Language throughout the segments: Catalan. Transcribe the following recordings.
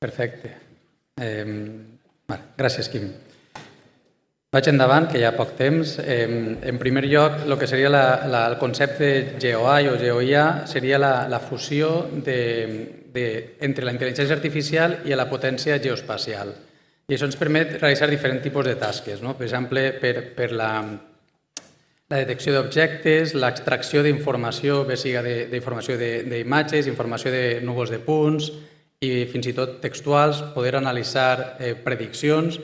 Perfecte. Gràcies, Quim. Vaig endavant, que hi ha poc temps. En primer lloc, el que seria el concepte GeoAI o GeoIA seria la fusió entre la intel·ligència artificial i la potència geoespacial. I això ens permet realitzar diferents tipus de tasques. Per exemple, per la detecció d'objectes, l'extracció d'informació, bé siga d'informació d'imatges, informació de núvols de punts i fins i tot textuals, poder analitzar prediccions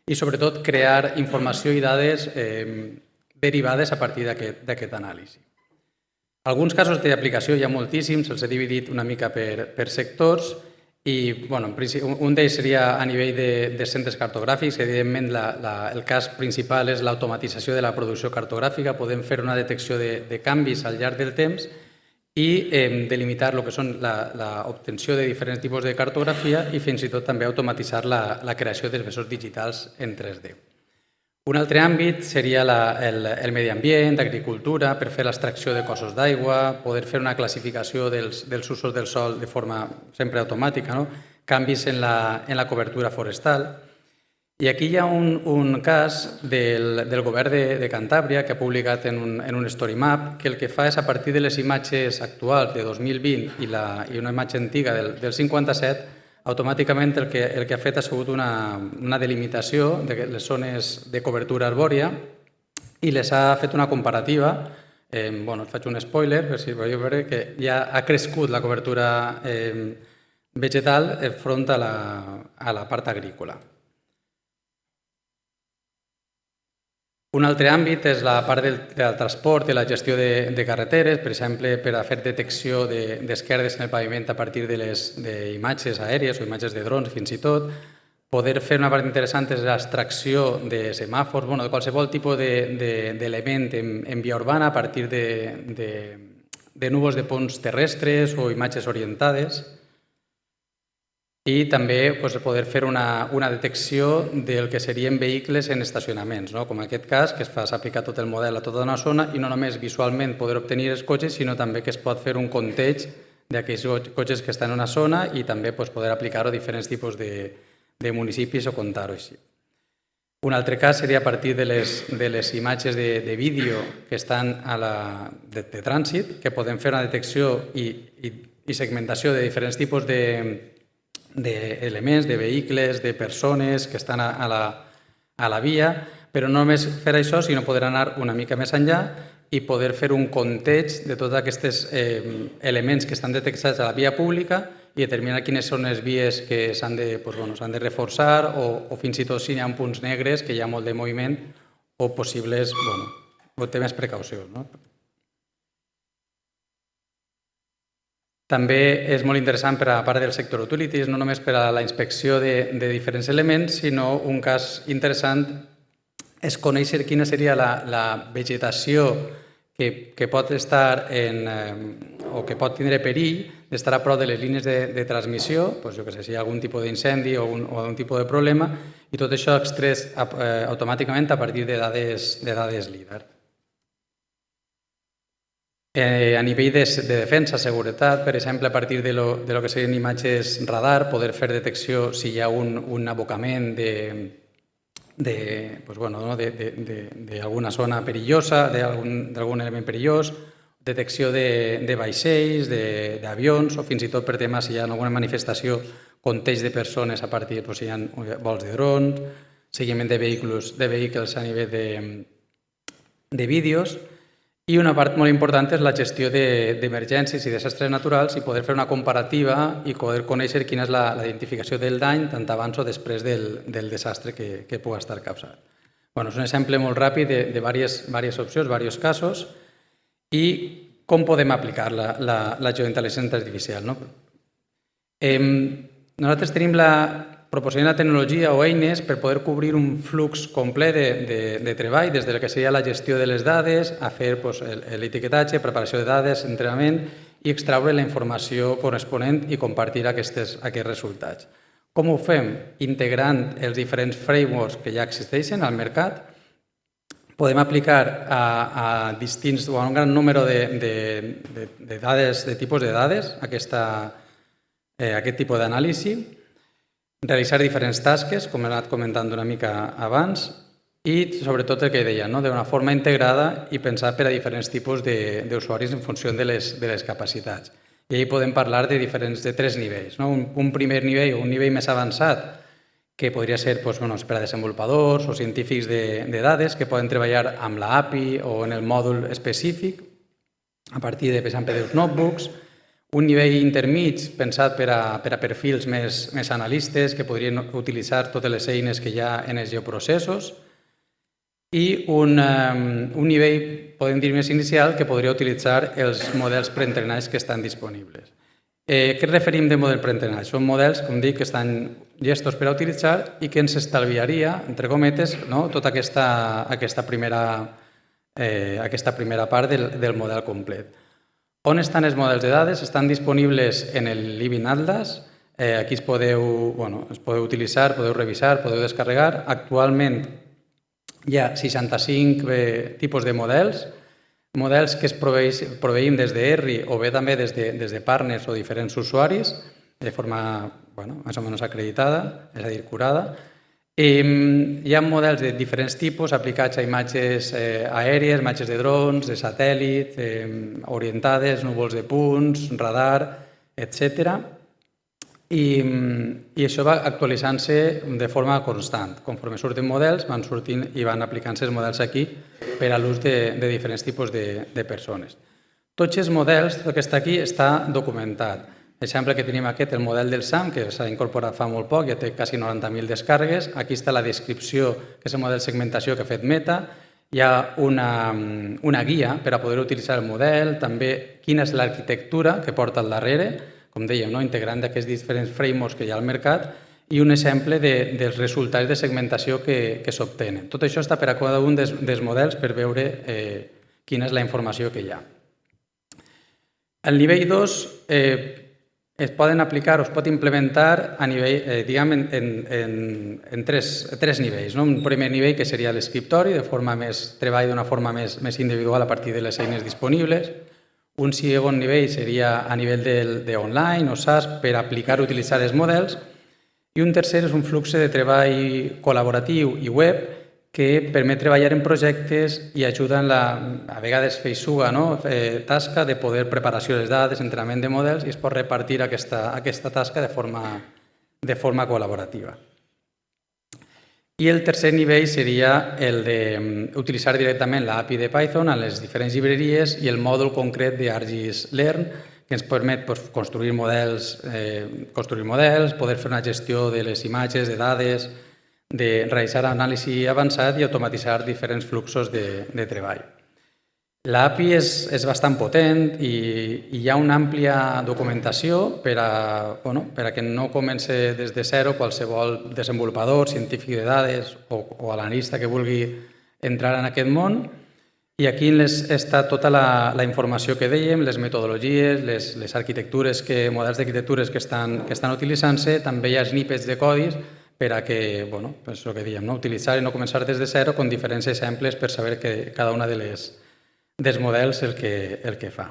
i sobretot crear informació i dades derivades a partir d'aquest anàlisi. Alguns casos d'aplicació hi ha moltíssims, els he dividit una mica per sectors i un d'ells seria a nivell de centres cartogràfics. Evidentment, el cas principal és l'automatització de la producció cartogràfica. Podem fer una detecció de canvis al llarg del temps i delimitar el que són l'obtenció de diferents tipus de cartografia i fins i tot també automatitzar la creació d'esbessors digitals en 3D. Un altre àmbit seria el medi ambient, l'agricultura, per fer l'extracció de cossos d'aigua, poder fer una classificació dels usos del sòl de forma sempre automàtica, canvis en la cobertura forestal. I aquí hi ha un cas del govern de Cantàbria que ha publicat en un story map que el que fa és, a partir de les imatges actuals de 2020 i una imatge antiga del 57, automàticament el que ha fet ha sigut una delimitació de les zones de cobertura arbòria i les ha fet una comparativa. Et faig un spoiler, per si voleu veure que ja ha crescut la cobertura vegetal enfront a la part agrícola. Un altre àmbit és la part del transport i la gestió de carreteres, per exemple, per a fer detecció d'esquerdes en el paviment a partir d'imatges aèries o imatges de drons, fins i tot. Poder fer una part interessant és l'extracció de semàfors, de qualsevol tipus d'element en via urbana a partir de núvols de ponts terrestres o imatges orientades. I també poder fer una detecció del que serien vehicles en estacionaments, com en aquest cas, que s'ha aplicat tot el model a tota una zona i no només visualment poder obtenir els cotxes, sinó també que es pot fer un compteig d'aquells cotxes que estan en una zona i també poder aplicar-ho a diferents tipus de municipis o comptar-ho així. Un altre cas seria a partir de les imatges de vídeo que estan de trànsit, que podem fer una detecció i segmentació de diferents tipus d'elements, de vehicles, de persones que estan a la via, però no només fer això, sinó poder anar una mica més enllà i poder fer un compteig de tots aquests elements que estan detectats a la via pública i determinar quines són les vies que s'han de reforçar o fins i tot si hi ha punts negres, que hi ha molt de moviment o possibles, té més precaució. També és molt interessant per a la part del sector utilities, no només per a la inspecció de diferents elements, sinó un cas interessant és conèixer quina seria la vegetació que pot estar o que pot tindre perill d'estar a prop de les línies de transmissió, si hi ha algun tipus d'incendi o algun tipus de problema, i tot això extrès automàticament a partir de dades LIDAR. A nivell de defensa, seguretat, per exemple, a partir de lo que serien imatges radar, poder fer detecció si hi ha un abocament d'alguna zona perillosa, d'algun element perillós, detecció de vaixells, d'avions, o fins i tot per temes si hi ha alguna manifestació, compteig de persones a partir si hi ha vols de drons, seguiment de vehicles a nivell de vídeos. I una part molt important és la gestió d'emergències i desastres naturals i poder fer una comparativa i poder conèixer quina és la identificació del dany tant abans o després del desastre que pugui estar causat. És un exemple molt ràpid de diverses opcions, diversos casos i com podem aplicar la geointel·ligència artificial. Nosaltres proporcionem la tecnologia o eines per poder cobrir un flux complet de treball, des del que seria la gestió de les dades, a fer l'etiquetatge, preparació de dades, entrenament i extraure la informació corresponent i compartir aquests resultats. Com ho fem? Integrant els diferents frameworks que ja existeixen al mercat. Podem aplicar a distints o a un gran número de dades, de tipus de dades, aquest tipus d'anàlisi. realitzar diferents tasques, com he anat comentant una mica abans, i sobretot el que deia, d'una forma integrada i pensar per a diferents tipus d'usuaris en funció de les capacitats. I ahir podem parlar de tres nivells. Un primer nivell o un nivell més avançat que podria ser per a desenvolupadors o científics de dades que poden treballar amb l'API o en el mòdul específic a partir de, per exemple, dels notebooks. Un nivell intermig pensat per a perfils més analistes que podrien utilitzar totes les eines que hi ha en els geoprocessos. I un nivell, podem dir, més inicial que podria utilitzar els models preentrenats que estan disponibles. Què ens referim de model preentrenat? Són models, com dic, que estan llestos per a utilitzar i que ens estalviaria, entre cometes, tota aquesta primera part del model complet. On estan els models de dades? Estan disponibles en el Living Atlas. Aquí es podeu utilitzar, podeu revisar, podeu descarregar. Actualment hi ha 65 tipus de models que es proveïm des d'ERRI o bé també des de partners o diferents usuaris de forma més o menys acreditada, és a dir, curada. Hi ha models de diferents tipus aplicats a imatges aèries, imatges de drons, de satèl·lit, orientades, núvols de punts, radar, etc. I això va actualitzant-se de forma constant. Conforme surten models, van sortint i van aplicant-se els models aquí per a l'ús de diferents tipus de persones. Tots els models, tot el que està aquí, està documentat. L'exemple que tenim aquest, el model del SAM, que s'ha incorporat fa molt poc, ja té quasi 90.000 descàrregues. Aquí està la descripció, que és el model de segmentació que ha fet Meta. Hi ha una guia per a poder utilitzar el model, també quina és l'arquitectura que porta al darrere, com dèiem, integrant aquests diferents frameworks que hi ha al mercat, i un exemple dels resultats de segmentació que s'obtenen. Tot això està per a cada un dels models per veure quina és la informació que hi ha. El nivell 2 es poden aplicar o es pot implementar a nivell, diguem, en tres nivells. Un primer nivell que seria l'escriptori, treball d'una forma més individual a partir de les eines disponibles. Un segon nivell seria a nivell d'online o SaaS per aplicar o utilitzar els models. I un tercer és un flux de treball col·laboratiu i web que permet treballar en projectes i ajuda a vegades feixuga tasca de poder preparació de les dades, entrenament de models, i es pot repartir aquesta tasca de forma col·laborativa. I el tercer nivell seria el d'utilitzar directament l'API de Python a les diferents llibreries i el mòdul concret d'Argis Learn, que ens permet construir models, poder fer una gestió de les imatges, de dades, de realitzar anàlisi avançat i automatitzar diferents fluxos de treball. L'API és bastant potent i hi ha una àmplia documentació per a que no comenci des de zero qualsevol desenvolupador, científic de dades o analista que vulgui entrar en aquest món. I aquí està tota la informació que dèiem, les metodologies, les arquitectures, models d'arquitectures que estan utilitzant-se. També hi ha snippets de codis per a que, el que dèiem, utilitzar i no començar des de zero amb diferents exemples per saber que cada una dels models el que fa.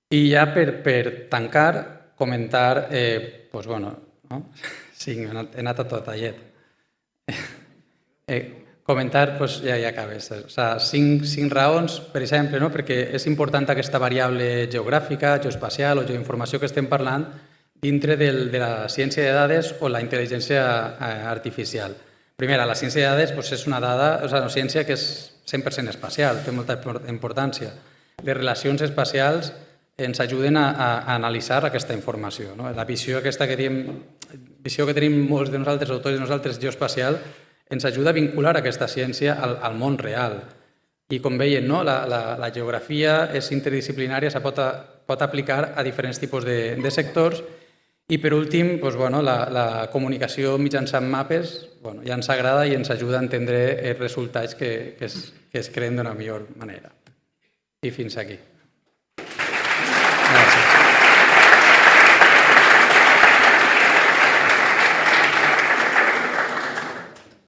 I ja per tancar, comentar, sí, he anat a tot tallet. Comentar, ja acabes, 5 raons, per exemple, perquè és important aquesta variable geogràfica, geoespacial o geoinformació que estem parlant dintre de la ciència de dades o la intel·ligència artificial. Primera, la ciència de dades és una ciència que és 100% espacial, té molta importància. Les relacions espacials ens ajuden a analitzar aquesta informació. La visió aquesta que tenim molts de nosaltres, autors de nosaltres, geoespacial, ens ajuda a vincular aquesta ciència al món real. I com veiem, la geografia és interdisciplinària, se pot aplicar a diferents tipus de sectors. I per últim, la comunicació mitjançant mapes ja ens agrada i ens ajuda a entendre els resultats que es creen d'una millor manera. I fins aquí. Gràcies.